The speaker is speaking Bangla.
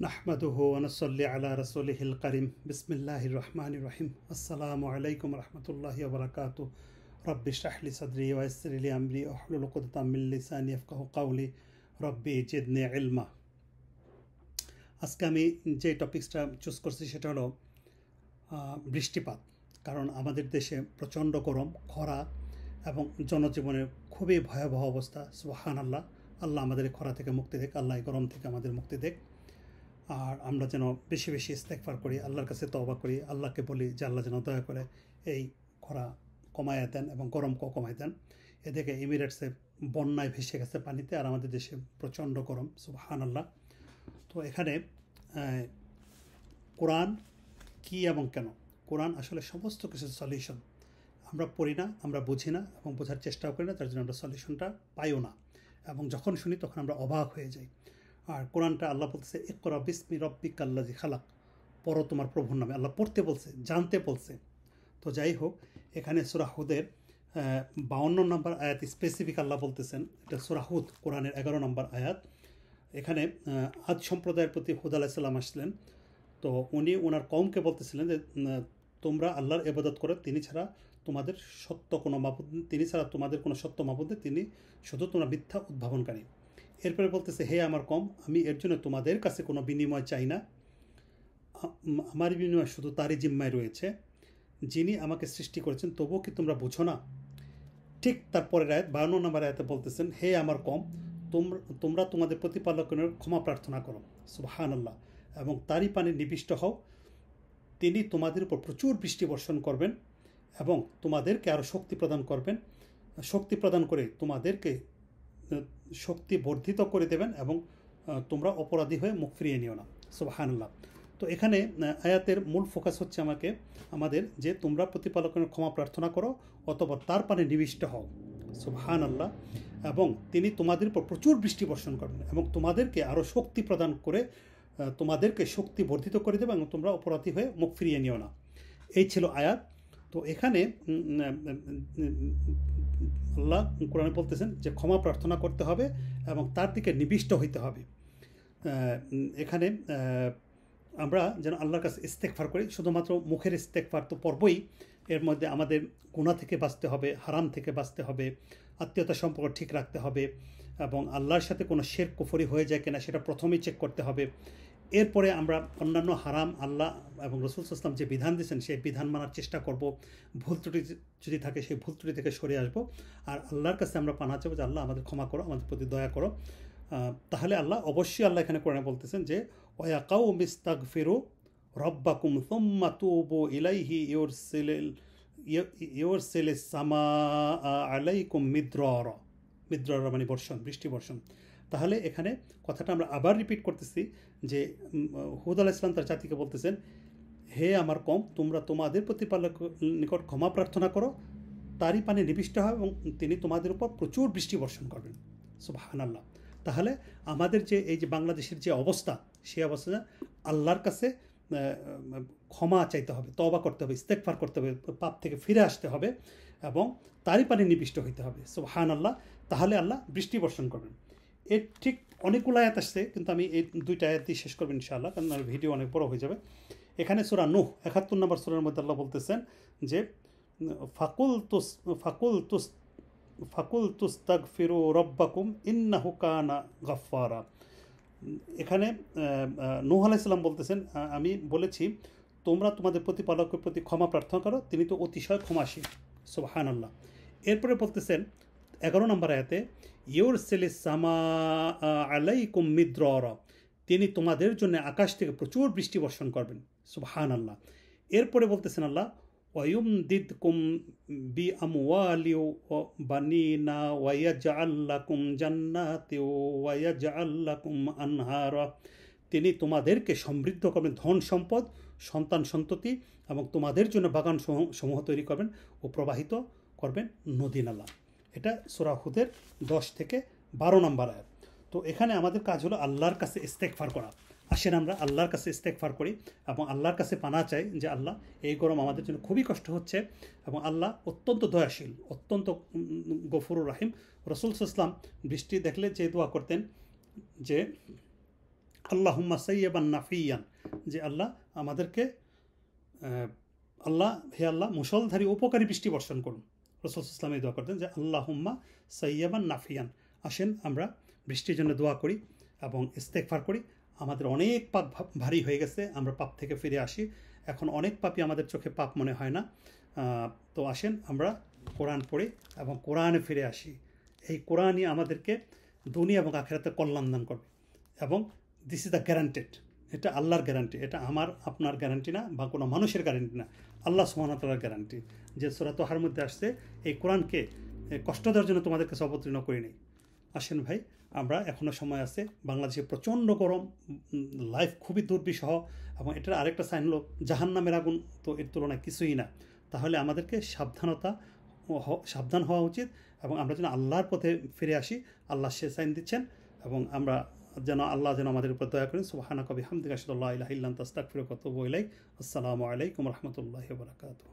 নাহমাদুহু ওয়া নুসাল্লি আলা রাসূলিহিল কারীম বিসমিল্লাহির রহমানির রহিম আসসালামু আলাইকুম রাহমাতুল্লাহি ওয়া বারাকাতুহু রব্বি ইশরাহ লি সাদরি ওয়া ইয়াসসির লি আমরি ওয়াহলুল উকদাতাম মিন লিসানি ইয়াফকাহু কাওলি রব্বি জিদনি ইলমা। আজকে আমি যে টপিকসটা চুজ করছি সেটা হলো বৃষ্টিপাত। কারণ আমাদের দেশে প্রচণ্ড গরম, খরা এবং জনজীবনের খুবই ভয়াবহ অবস্থা। সুবহানাল্লাহ, আল্লাহ আমাদের খরা থেকে মুক্তি দেখ, আল্লাহ গরম থেকে আমাদের মুক্তি দেখ। আর আমরা যেন বেশি বেশি ইস্তেগফার করি, আল্লাহর কাছে তওবা করি, আল্লাহকে বলি যে আল্লাহ যেন দয়া করে এই খরা কমায় দেন এবং গরমকেও কমায় দেন। এদিকে এমিরেটসে বন্যায় ভেসে গেছে পানিতে, আর আমাদের দেশে প্রচণ্ড গরম। সুবহানাল্লাহ। তো এখানে কোরআন কি এবং কেন? কোরআন আসলে সমস্ত কিছুর সলিউশন। আমরা পড়ি না, আমরা বুঝি না এবং বোঝার চেষ্টাও করি না, তার জন্য আমরা সলিউশনটা পাইও না, এবং যখন শুনি তখন আমরা অবাক হয়ে যাই। আর কোরআনটা আল্লাহ বলতেছে ইকরা বিসমি রব্বিকাল্লাযী খালাক, পড়ো তোমার প্রভুর নামে। আল্লাহ পড়তে বলছে, জানতে বলছে। তো যাই হোক, এখানে সূরা হুদের 52 নম্বর আয়াত স্পেসিফিক আল্লাহ বলতেছেন। এটা সূরা হুদ, কোরআনের 11 নম্বর আয়াত। এখানে আদ সম্প্রদায়ের প্রতি হুদ আলাইহিস সালাম আসলেন। তো উনি ওনার কওমকে বলতেছিলেন যে তোমরা আল্লাহর ইবাদত করো, তিনি ছাড়া তোমাদের সত্য কোনো মাবুদ, তিনি ছাড়া তোমাদের কোনো সত্য মাবুদ নেই, তিনি শুধু তোমরা মিথ্যা উদ্ভাবনকারী। এরপরে বলতেছে, হে আমার কওম, আমি এর জন্য তোমাদের কাছে কোনো বিনিময় চাই না, আমার বিনিময় শুধু তারই জিম্মায় রয়েছে যিনি আমাকে সৃষ্টি করেছেন, তবুও কি তোমরা বুঝো না? ঠিক তারপরের আয়াত 52 নম্বর আয়াতে বলতেছেন, হে আমার কওম, তোমরা তোমাদের প্রতিপালকের ক্ষমা প্রার্থনা করো, সুবহানাল্লাহ, এবং তারই পানে নিবিষ্ট হও। তিনি তোমাদের উপর প্রচুর বৃষ্টি বর্ষণ করবেন এবং তোমাদেরকে আরও শক্তি প্রদান করবেন, শক্তি প্রদান করে তোমাদেরকে শক্তি বর্ধিত করে দেবেন, এবং তোমরা অপরাধী হয়ে মুখ ফিরিয়ে নিও না। সুবহানাল্লাহ। তো এখানে আয়াতের মূল ফোকাস হচ্ছে আমাদের যে তোমরা প্রতিপালকের ক্ষমা প্রার্থনা করো অথবা তার পানে নিবিষ্ট হও, সুবহানাল্লাহ, এবং তিনি তোমাদের উপর প্রচুর বৃষ্টি বর্ষণ করবেন এবং তোমাদেরকে আরও শক্তি প্রদান করে তোমাদেরকে শক্তি বর্ধিত করে দেবে এবং তোমরা অপরাধী হয়ে মুখ ফিরিয়ে নিও না। এই ছিল আয়াত। তো এখানে আল্লাহ কোরআনে বলতেছেন যে ক্ষমা প্রার্থনা করতে হবে এবং তার দিকে নিবিষ্ট হইতে হবে। এখানে আমরা যেন আল্লাহর কাছে ইস্তেগফার করি। শুধুমাত্র মুখের ইস্তেগফার তো পর্বই, এর মধ্যে আমাদের গুনাহ থেকে বাঁচতে হবে, হারাম থেকে বাঁচতে হবে, আত্মীয়তা সম্পর্ক ঠিক রাখতে হবে, এবং আল্লাহর সাথে কোনো শিরক কুফরি হয়ে যায় কিনা সেটা প্রথমেই চেক করতে হবে। এরপরে আমরা অন্যান্য হারাম আল্লাহ এবং রাসূল সাল্লাল্লাহু আলাইহি ওয়াসাল্লাম যে বিধান দিয়েছেন সেই বিধান মানার চেষ্টা করব। ভুল ত্রুটি যদি থাকে সেই ভুল ত্রুটি থেকে সরে আসব, আর আল্লাহর কাছে আমরা পানা চাইব যে আল্লাহ আমাদের ক্ষমা করো, আমাদের প্রতি দয়া করো। তাহলে আল্লাহ অবশ্যই, আল্লাহ এখানে কোরআনে বলতেছেন যে ওয়া কাওমি ইস্তাগফিরু রব্বাকুম সুম্মা তুবু ইলাইহি ইউরসিলিস সামাআ আলাইকুম মিদরারা। মিদরারা মানে বর্ষণ, বৃষ্টি বর্ষণ। তাহলে এখানে কথাটা আমরা আবার রিপিট করতেছি যে হুদ আলাইহিস সালাম তার জাতিকে বলতেছেন, হে আমার কওম, তোমরা তোমাদের প্রতিপালকের নিকট ক্ষমা প্রার্থনা করো, তারই পানে নিবিষ্ট হয় এবং তিনি তোমাদের উপর প্রচুর বৃষ্টি বর্ষণ করবেন। সুবহানাল্লাহ। তাহলে আমাদের যে এই যে বাংলাদেশের যে অবস্থা, সেই অবস্থা আল্লাহর কাছে ক্ষমা চাইতে হবে, তওবা করতে হবে, ইস্তেগফার করতে হবে, পাপ থেকে ফিরে আসতে হবে এবং তারই পানে নিবিষ্ট হইতে হবে। সুবহানাল্লাহ। তাহলে আল্লাহ বৃষ্টি বর্ষণ করবেন। এর ঠিক অনেকগুলো আয়াত আসছে, কিন্তু আমি এই দুইটা আয়াতই শেষ করবো ইনশাআল্লাহ, কারণ ভিডিও অনেক বড় হয়ে যাবে। এখানে সূরা নূহ 71 নম্বর সূরার মধ্যে আল্লাহ বলতেছেন যে ফাকুল তুস্তাগফিরু রব্বাকুম ইন্নাহু কানা গাফফারা। এখানে নূহ আলাইহিস সালাম বলতেছেন, আমি বলেছি তোমরা তোমাদের প্রতিপালকের প্রতি ক্ষমা প্রার্থনা করো, তিনি তো অতিশয় ক্ষমাশীল। সুবহানাল্লাহ। এরপরে বলতেছেন 11 নম্বর আয়াতে ইউরসিলিস সামাআ আলাইকুম মিদরারা, তিনি তোমাদের জন্য আকাশ থেকে প্রচুর বৃষ্টি বর্ষণ করবেন। সুবহানাল্লাহ। এরপরে বলতেছেন আল্লাহ ওয়ায়ুমদিদকুম বিআমওয়ালি ওয়া বানিনা ওয়ায়াজআল লাকুম জান্নাতি ওয়ায়াজআল লাকুম আনহারা, তিনি তোমাদেরকে সমৃদ্ধ করবেন ধন সম্পদ, সন্তান সন্ততি, এবং তোমাদের জন্য বাগান সমূহ তৈরি করবেন ও প্রবাহিত করবেন নদী নালা। এটা সূরা হুদের 10 থেকে 12 নম্বর আয়াত। তো এখানে আমাদের কাজ হলো আল্লাহর কাছে ইস্তেগফার করা। আসেন আমরা আল্লাহর কাছে ইস্তেগফার করি এবং আল্লাহর কাছে পানা চাই যে আল্লাহ, এই গরম আমাদের জন্য খুবই কষ্ট হচ্ছে, এবং আল্লাহ অত্যন্ত দয়াশীল, অত্যন্ত গফুরুর রাহিম। রাসূল সাল্লাল্লাহু আলাইহি ওয়াসাল্লাম বৃষ্টি দেখলে যে দোয়া করতেন যে আল্লাহুম্মা সাইয়্যিবান নাফিয়ান, যে আল্লাহ আমাদেরকে হে আল্লাহ মুষলধারী উপকারী বৃষ্টি বর্ষণ করুন। রাসূল সাল্লাল্লাহু আলাইহি ওয়াসাল্লাম এই দোয়া করতেন যে আল্লাহুম্মা সাইয়্যিবান নাফিয়ান। আসেন আমরা বৃষ্টির জন্য দোয়া করি এবং ইস্তেগফার করি। আমাদের অনেক পাপ ভারী হয়ে গেছে, আমরা পাপ থেকে ফিরে আসি। এখন অনেক পাপই আমাদের চোখে পাপ মনে হয় না। তো আসেন আমরা কোরআন পড়ি এবং কোরআনে ফিরে আসি। এই কোরআনই আমাদেরকে দুনিয়া এবং আখিরাতে কল্যাণ দান করবে এবং দিস ইজ দ্য গ্যারান্টেড। এটা আল্লাহর গ্যারান্টি, এটা আমার আপনার গ্যারান্টি না বা কোনো মানুষের গ্যারান্টি না, আল্লাহ সুবহানাহু ওয়া তাআলার গ্যারান্টি। যে সূরা তোহার মধ্যে আসছে এই কোরআনকে কষ্ট দেওয়ার জন্য তোমাদের কাছে অবতীর্ণ করি নেই। আসেন ভাই, আমরা এখনও সময় আছে। বাংলাদেশে প্রচণ্ড গরম, লাইফ খুবই দুর্বিষহ, এবং এটার আরেকটা সাইন হলো জাহান্নামের আগুন, তো এর তুলনায় কিছুই না। তাহলে আমাদেরকে সাবধান হওয়া উচিত এবং আমরা যেন আল্লাহর পথে ফিরে আসি। আল্লাহ সে সাইন দিচ্ছেন এবং আমরা আল্লাহ যেন আমাদের উপর দয়া করেন। সুবহানাকা বিহামদিকা আশহাদু আল্লা ইলাহা ইল্লা আনতা আস্তাগফিরুকা ওয়া আতুবু ইলাইক। আসসালামু আলাইকুম ওয়া রাহমাতুল্লাহি ওয়া বারাকাতুহু।